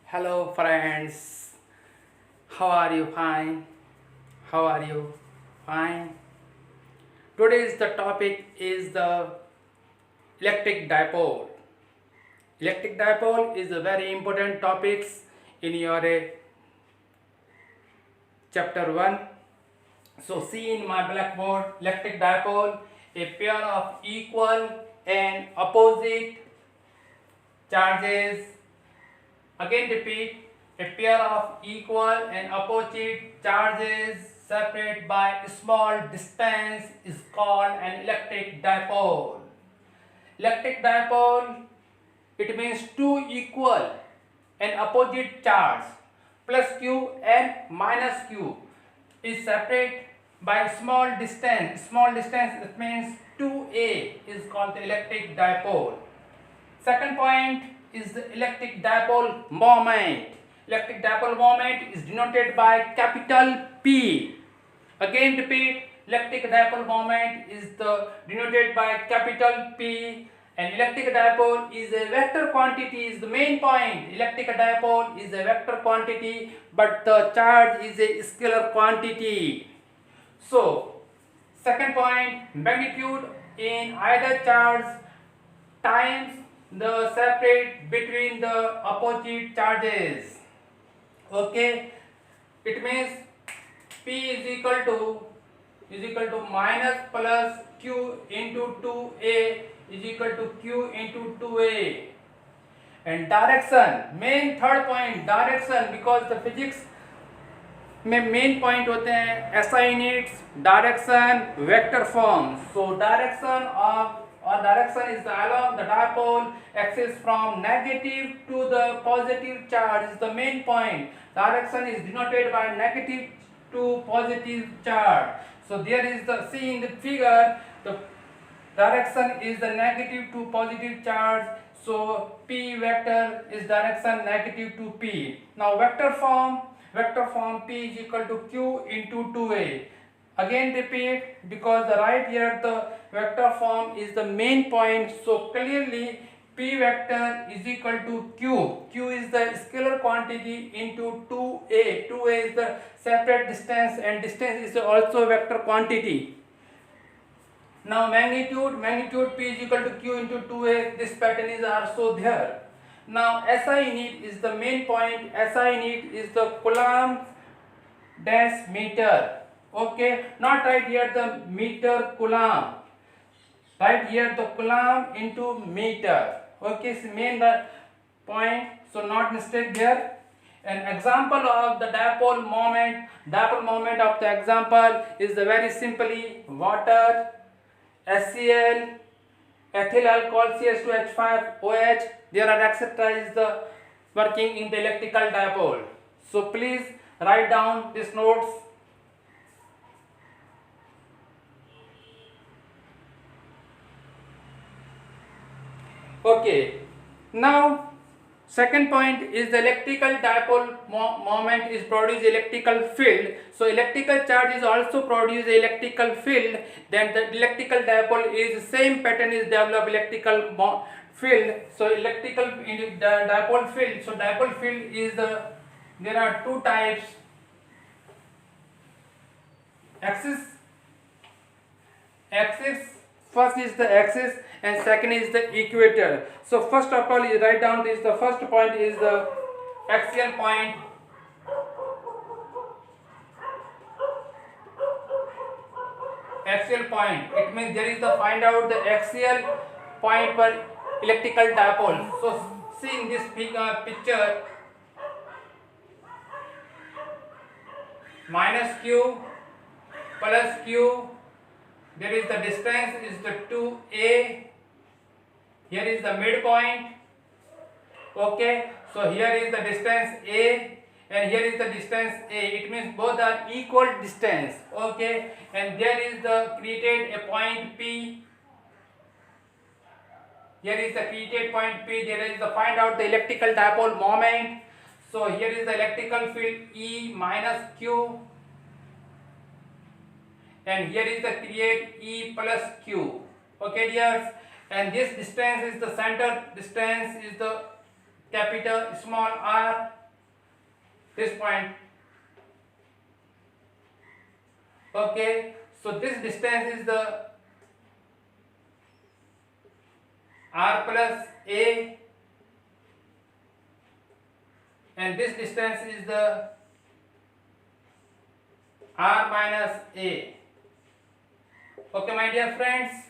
Hello friends, how are you? Fine. How are you? Fine. Today's the topic is the electric dipole. Electric dipole is a very important topics in your chapter 1. So see in my blackboard, electric dipole, a pair of equal and opposite charges. Again repeat, a pair of equal and opposite charges separated by a small distance is called an electric dipole. Electric dipole, it means two equal and opposite charge plus q and minus q is separate by a small distance. Small distance, it means 2a is called the electric dipole. Second point is the electric dipole moment. Electric dipole moment is denoted by capital P. Again repeat, electric dipole moment is denoted by capital P, and electric dipole is a vector quantity is the main point. Electric dipole is a vector quantity, but the charge is a scalar quantity. So, second point, magnitude in either charge times the separate between the opposite charges. Okay, it means P is equal to minus plus Q into 2A is equal to Q into 2A. And direction, main third point, direction, because the physics में main point होते हैं SI units, direction, vector form. So direction of or direction is along the dipole axis from negative to the positive charge is the main point. Direction is denoted by negative to positive charge. So there is the, see in the figure, the direction is the negative to positive charge. So P vector is direction negative to P. Now vector form P is equal to Q into 2A. Again repeat, because the right here the vector form is the main point. So clearly P vector is equal to Q. Q is the scalar quantity into 2A. 2A is the separate distance, and distance is also vector quantity. Now magnitude P is equal to Q into 2A. This pattern is also there. Now SI unit is the main point. SI unit is the Coulomb dash meter. Okay, not right here the meter coulomb, right here the coulomb into meter. Okay, so main the point, so not mistake there. An example of the dipole moment of the example is the very simply water, HCl, ethyl alcohol, CH2H5OH, there are etc. is the working in the electrical dipole. So please write down these notes. Okay, now second point is the electrical dipole moment is produce electrical field. So electrical charge is also produce electrical field. Then the electrical dipole is same pattern is develop electrical field. So electrical in the dipole field. So dipole field is there are two types. Axis. First is the axis and second is the equator. So first of all, you write down this. The first point is the axial point. Axial point. It means there is the find out the axial point per electrical dipole. So see in this picture, minus Q plus Q. There is the distance is the 2A. Here is the midpoint. Okay, so here is the distance A and here is the distance A. It means both are equal distance. Okay, and there is the created a point P. Here is the created point P. There is the find out the electrical dipole moment. So here is the electrical field E minus Q. And here is the create E plus Q. Okay dears, and this distance is the center distance is the capital small r this point. Okay, so this distance is the r plus a, and this distance is the r minus a. Okay, my dear friends,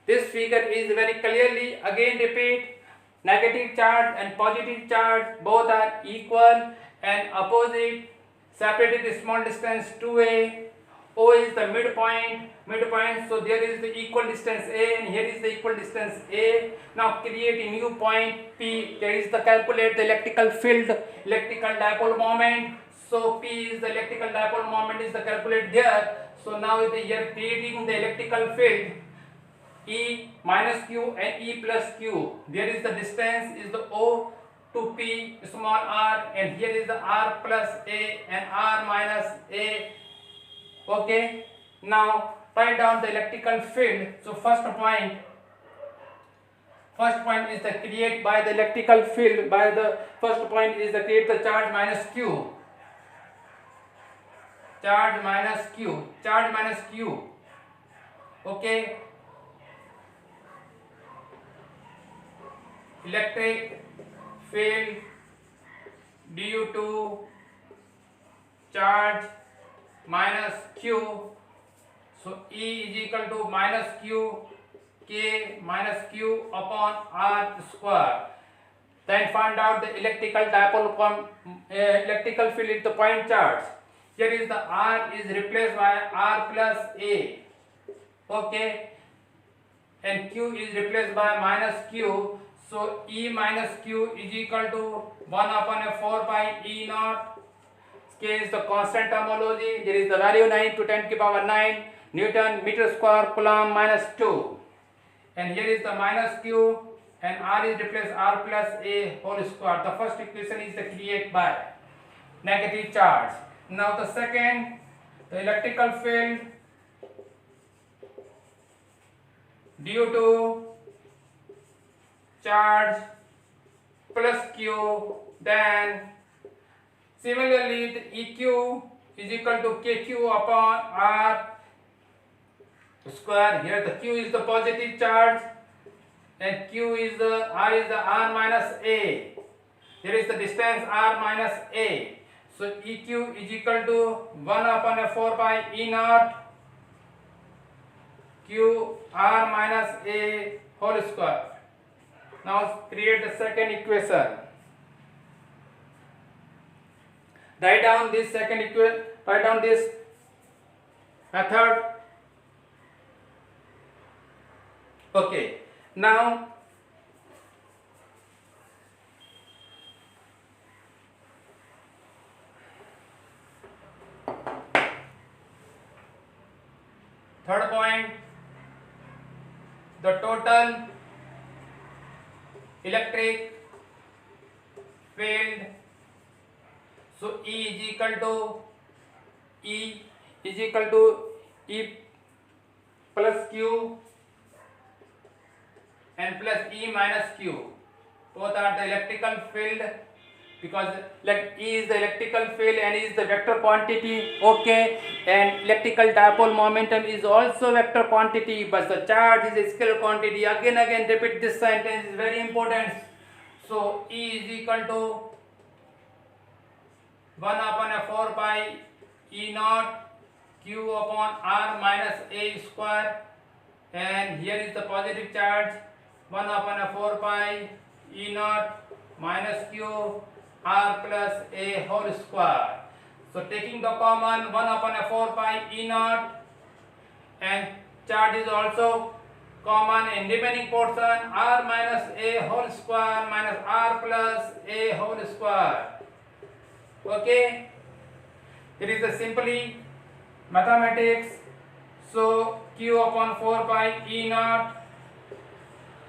this figure is very clearly, again repeat, negative charge and positive charge both are equal and opposite, separated a small distance 2a. O is the midpoint, so there is the equal distance a and here is the equal distance a. Now create a new point P. There is the calculate the electrical field, electrical dipole moment. So P is the electrical dipole moment is the calculate there. So now we are creating the electrical field E minus Q and E plus Q. There is the distance is the O to P small r, and here is the r plus a and r minus a. Okay, now write down the electrical field. So first point is the create by the electrical field, by the first point is the create the charge minus q, charge minus q. Okay, electric field due to charge minus q. So E is equal to minus q, k minus q upon r square. Then find out the electrical dipole electrical field at the point charge. Here is the r is replaced by r plus a. Okay, and q is replaced by minus q. So E minus q is equal to 1 upon a 4 pi E naught. K is the constant terminology. There is the value 9 to 10 to the power 9 Newton meter square coulomb minus 2. And here is the minus q and r is replaced r plus a whole square. The first equation is the create by negative charge. Now the second, the electrical field due to charge plus q, then similarly the EQ is equal to KQ upon R square. Here the Q is the positive charge and Q is the R minus A. Here is the distance R minus A. So EQ is equal to 1 upon a 4 pi E naught Q R minus A whole square. Now create the second equation. Write down this second equation, write down this method. Okay, now third point, the total electric field. So E is equal to E plus Q and plus E minus Q. Both are the electrical field, because like E is the electrical field and E is the vector quantity. Okay, and electrical dipole momentum is also vector quantity, but the charge is a scalar quantity. Again repeat this sentence, is very important. So E is equal to 1 upon a 4 pi E naught Q upon R minus A square, and here is the positive charge 1 upon a 4 pi E naught minus Q R plus A whole square. So taking the common 1 upon a 4 pi E naught, and charge is also common in remaining portion R minus A whole square minus R plus A whole square. Okay, it is the simply mathematics. So Q upon 4 pi E naught,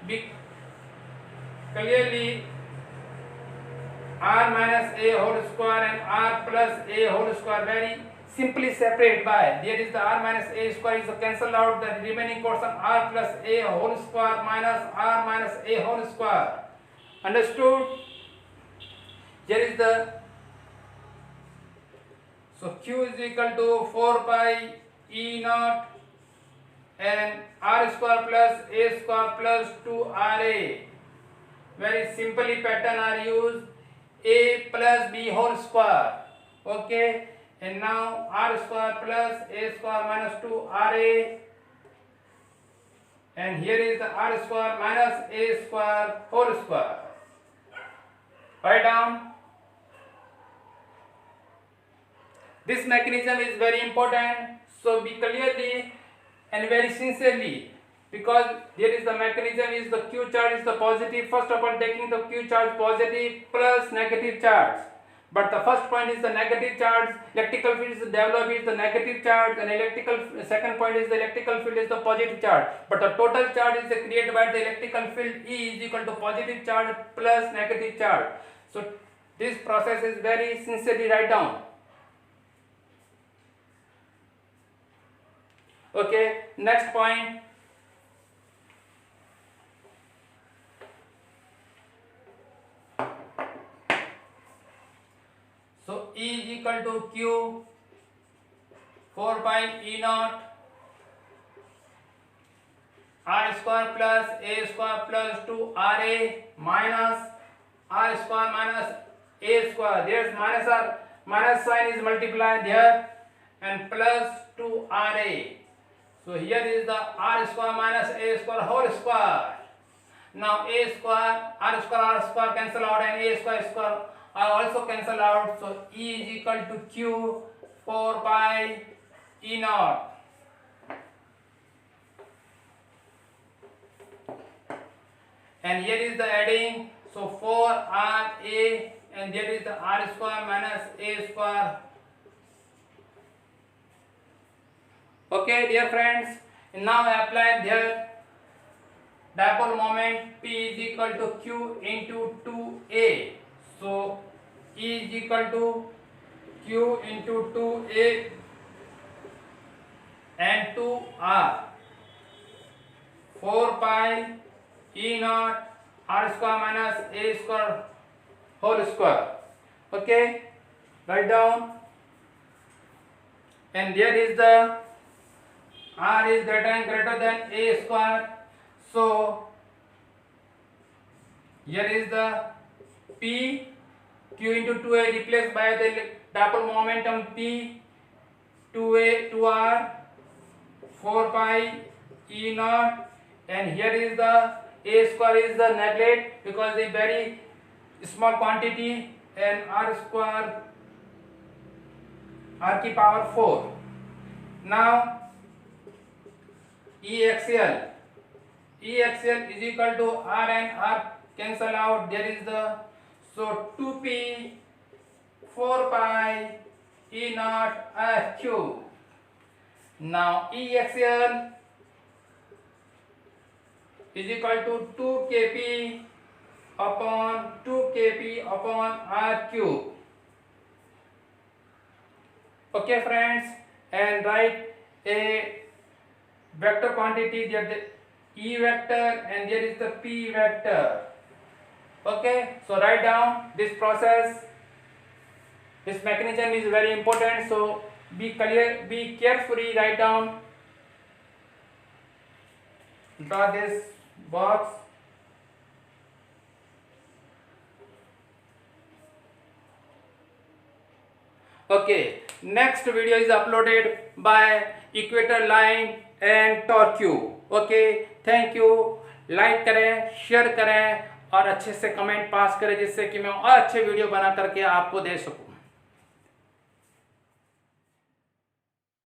be clearly R minus A whole square and R plus A whole square very simply separate by, there is the R minus A square is cancelled out, the remaining portion R plus A whole square minus R minus A whole square. Understood? Here is the Q is equal to 4 pi E naught and R square plus A square plus 2RA. Very simply pattern are used, A plus B whole square. Okay, and now R square plus A square minus 2RA, and here is the R square minus A square whole square. Write down. This mechanism is very important, so be clearly and very sincerely, because there is the mechanism is the Q charge is the positive. First of all, taking the Q charge positive plus negative charge, but the first point is the negative charge. Electrical field is developed is the negative charge, and second point is the electrical field is the positive charge. But the total charge is created by the electrical field E is equal to positive charge plus negative charge. So this process is very sincerely write down. Okay, next point. So E is equal to Q 4 pi E naught R square plus A square plus 2RA minus R square minus A square. There's minus sign is multiplied here, and plus 2RA. So here is the R square minus A square whole square. Now A square, R square cancel out, and A square are also cancel out. So E is equal to Q 4 pi E naught. And here is the adding. So 4RA, and there is the R square minus A square. Okay, dear friends, now I apply here dipole moment P is equal to Q into 2A. So E is equal to Q into 2A and 2R. 4 pi E naught R square minus A square whole square. Okay, write down. And there is the R is greater than A square. So here is the P, Q into 2A replaced by the dipole momentum P, 2A, 2R, 4 pi E naught, and here is the A square is the neglect because a very small quantity, and R square R की power 4. Now EXL is equal to R, and R cancel out. There is the, so 2P 4 pi E naught R cube. Now EXL is equal to 2 kp upon R cube. Okay friends, and write a vector quantity, there the E vector and there is the P vector. Okay, so write down this process. This mechanism is very important, so be clear, be carefully write down. Draw this box. Okay, next video is uploaded by Equator Line and Torque. Okay, thank you. Like करें, share करें और अच्छे से comment pass करें, जिससे कि मैं और अच्छे वीडियो बना करके आपको दे सकूं।